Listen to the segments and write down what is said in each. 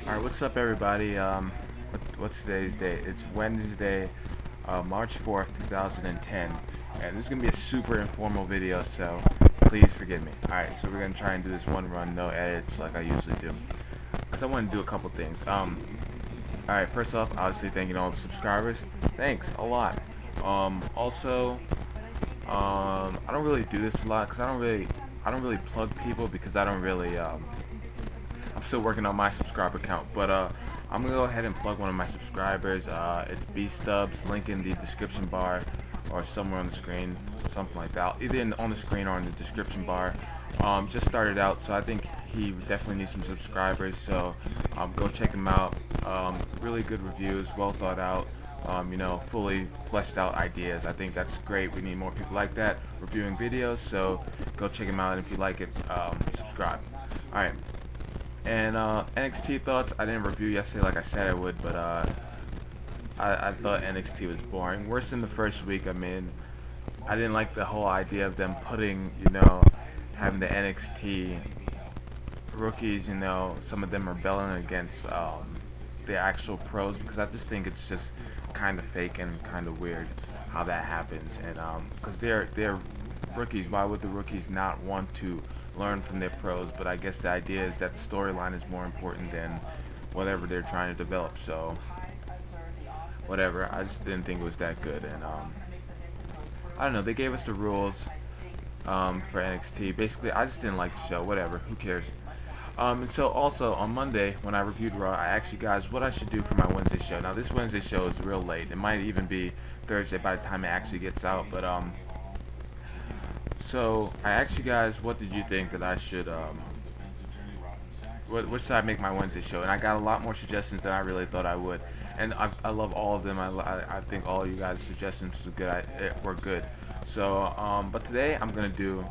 Alright, what's up everybody? What's today's date? It's Wednesday, March 4th, 2010, and this is going to be a super informal video, so please forgive me. Alright, so we're going to try and do this one run, no edits like I usually do, because I want to do a couple things. Alright, first off, obviously thanking all the subscribers. Thanks, a lot. Also, I don't really do this a lot, because I don't really plug people, because I don't really, I'm still working on my subscriber count, but I'm gonna go ahead and plug one of my subscribers. It's B-Stubs, link in the description bar or somewhere on the screen, something like that. Either on the screen or in the description bar. Just started out, so I think he definitely needs some subscribers. So go check him out. Really good reviews, well thought out. Fully fleshed out ideas. I think that's great. We need more people like that reviewing videos. So go check him out, and if you like it, subscribe. All right. And NXT Thoughts, I didn't review yesterday like I said I would, but I thought NXT was boring. Worse than the first week. I mean, I didn't like the whole idea of them putting, having the NXT rookies, some of them rebelling against the actual pros, because I just think it's just kind of fake and kind of weird how that happens. And because they're rookies, why would the rookies not want to learn from their pros? But I guess the idea is that the storyline is more important than whatever they're trying to develop. So whatever, I just didn't think it was that good. And I don't know, they gave us the rules for NXT. Basically, I just didn't like the show. Whatever, who cares? And so also on Monday when I reviewed Raw, I asked you guys what I should do for my Wednesday show. Now this Wednesday show is real late. It might even be Thursday by the time it actually gets out, but so I asked you guys, what did you think that I should, what should I make my Wednesday show? And I got a lot more suggestions than I really thought I would. And I love all of them. I think all of you guys' suggestions were good. So, but today I'm gonna do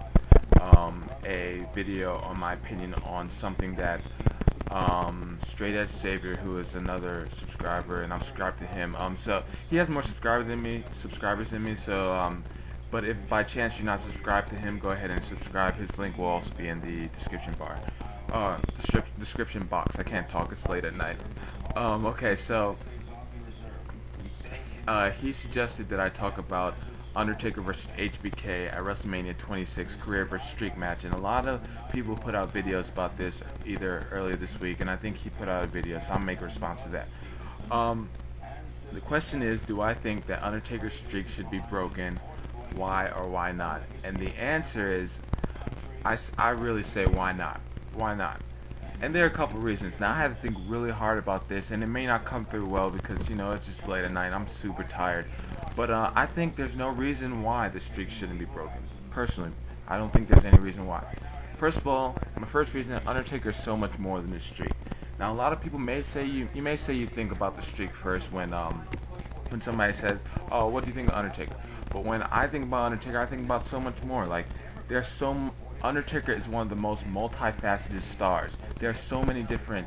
a video on my opinion on something that Straight Edge Savior, who is another subscriber, and I'm subscribed to him. So he has more subscribers than me. So but if by chance you're not subscribed to him, go ahead and subscribe. His link will also be in the description bar. Description box. I can't talk, it's late at night. Okay, so he suggested that I talk about Undertaker versus HBK at WrestleMania 26 career versus streak match, and a lot of people put out videos about this either earlier this week, and I think he put out a video, so I'll make a response to that. The question is, do I think that Undertaker's streak should be broken? Why or why not? And the answer is, I really say why not? Why not? And there are a couple reasons. Now I had to think really hard about this, and it may not come through well because it's just late at night. I'm super tired, but I think there's no reason why the streak shouldn't be broken. Personally, I don't think there's any reason why. First of all, my first reason: Undertaker is so much more than the streak. Now a lot of people may say you think about the streak first when somebody says, "Oh, what do you think of Undertaker?" But when I think about Undertaker, I think about so much more. Like, Undertaker is one of the most multifaceted stars. There are so many different,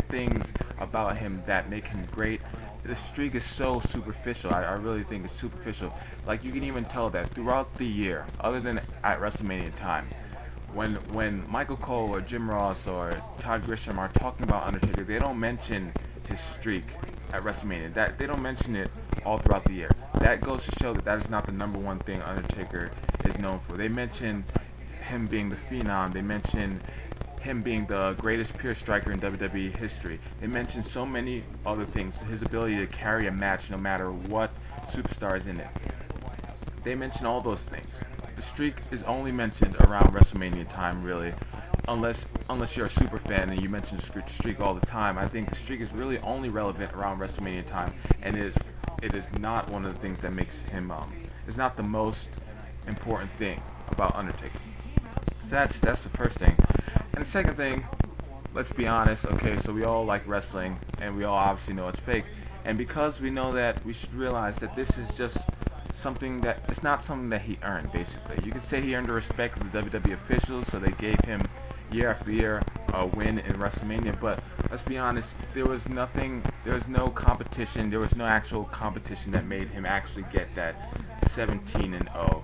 things about him that make him great. The streak is so superficial. I really think it's superficial. Like, you can even tell that throughout the year, other than at WrestleMania time, when Michael Cole or Jim Ross or Todd Grisham are talking about Undertaker, they don't mention his streak at WrestleMania. That they don't mention it all throughout the year. That goes to show that is not the number one thing Undertaker is known for. They mention him being the Phenom. They mention him being the greatest pure striker in WWE history. They mention so many other things. His ability to carry a match no matter what superstar is in it. They mention all those things. The streak is only mentioned around WrestleMania time, really. Unless you're a super fan and you mention streak all the time. I think the streak is really only relevant around WrestleMania time, and it is not one of the things that makes him it's not the most important thing about Undertaker. So that's the first thing. And the second thing, let's be honest, okay, so we all like wrestling and we all obviously know it's fake, and because we know that, we should realize that this is just something that it's not something that he earned. Basically, you could say he earned the respect of the WWE officials, so they gave him year after year a win in WrestleMania. But let's be honest, there was no competition. There was no actual competition that made him actually get that 17-0.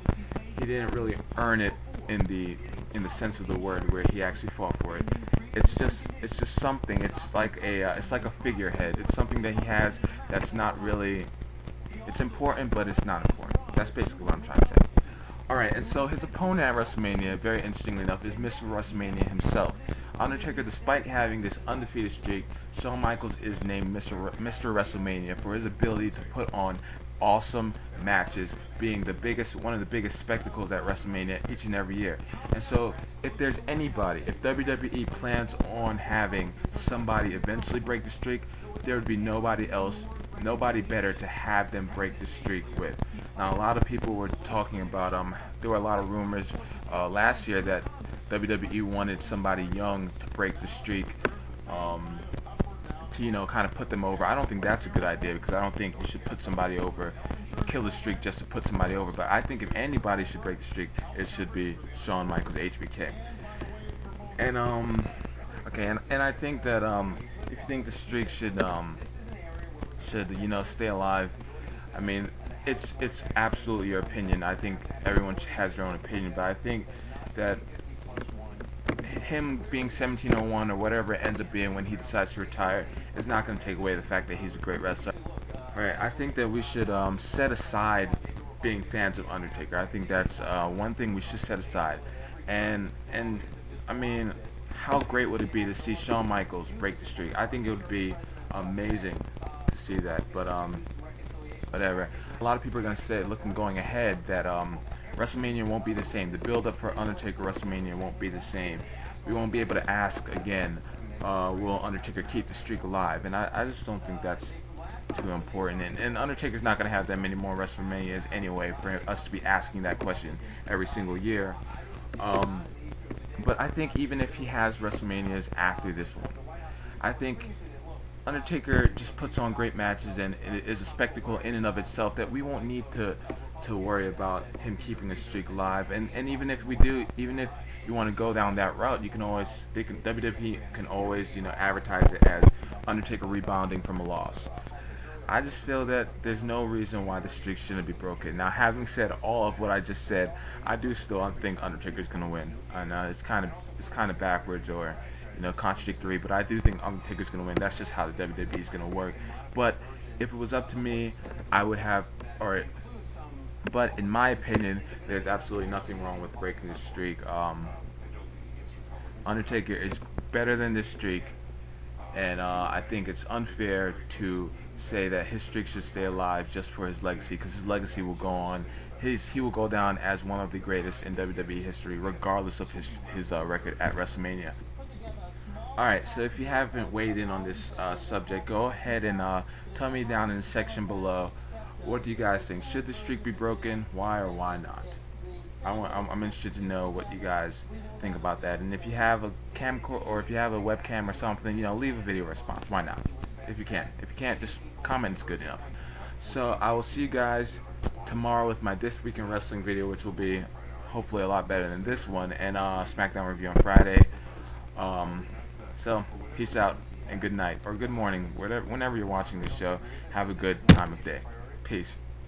He didn't really earn it in the sense of the word, where he actually fought for it. it's just something. It's like a figurehead. It's something that he has that's not really. It's important, but it's not important. That's basically what I'm trying to say. Alright, and so his opponent at WrestleMania, very interestingly enough, is Mr. WrestleMania himself. Undertaker, despite having this undefeated streak, Shawn Michaels is named Mr. WrestleMania for his ability to put on awesome matches, being one of the biggest spectacles at WrestleMania each and every year. And so, if there's anybody, if WWE plans on having somebody eventually break the streak, there would be nobody else, nobody better to have them break the streak with. Now, a lot of people were talking about, there were a lot of rumors last year that WWE wanted somebody young to break the streak, to, kind of put them over. I don't think that's a good idea, because I don't think you should put somebody over, kill the streak just to put somebody over. But I think if anybody should break the streak, it should be Shawn Michaels, HBK. And, okay, and I think that, if you think the streak should stay alive, I mean, it's absolutely your opinion. I think everyone has their own opinion, but I think that him being 1701 or whatever it ends up being when he decides to retire is not going to take away the fact that he's a great wrestler. Alright, I think that we should set aside being fans of Undertaker. I think that's one thing we should set aside. And I mean, how great would it be to see Shawn Michaels break the streak? I think it would be amazing to see that, but whatever. A lot of people are going to say, going ahead, that WrestleMania won't be the same. The build-up for Undertaker WrestleMania won't be the same. We won't be able to ask again, will Undertaker keep the streak alive? And I just don't think that's too important. And Undertaker's not going to have that many more WrestleManias anyway for us to be asking that question every single year. But I think even if he has WrestleManias after this one, I think Undertaker just puts on great matches, and it is a spectacle in and of itself that we won't need to worry about him keeping a streak alive. And even if we do, even if you want to go down that route, you can always, WWE can always, advertise it as Undertaker rebounding from a loss. I just feel that there's no reason why the streak shouldn't be broken. Now, having said all of what I just said, I do still think Undertaker's gonna win. I know it's kind of backwards or contradictory, but I do think Undertaker's gonna win. That's just how the WWE is gonna work. But if it was up to me, I would have, but in my opinion, there's absolutely nothing wrong with breaking the streak. Undertaker is better than this streak, and I think it's unfair to say that his streak should stay alive just for his legacy, because his legacy will go on. He will go down as one of the greatest in WWE history, regardless of his record at WrestleMania. Alright, so if you haven't weighed in on this subject, go ahead and tell me down in the section below, what do you guys think? Should the streak be broken? Why or why not? I'm interested to know what you guys think about that. And if you have a camcorder or if you have a webcam or something, leave a video response. Why not? If you can. If you can't, just comment. It's good enough. So I will see you guys tomorrow with my This Week in Wrestling video, which will be hopefully a lot better than this one, and SmackDown review on Friday. So peace out and good night or good morning, whenever you're watching this show. Have a good time of day. Peace.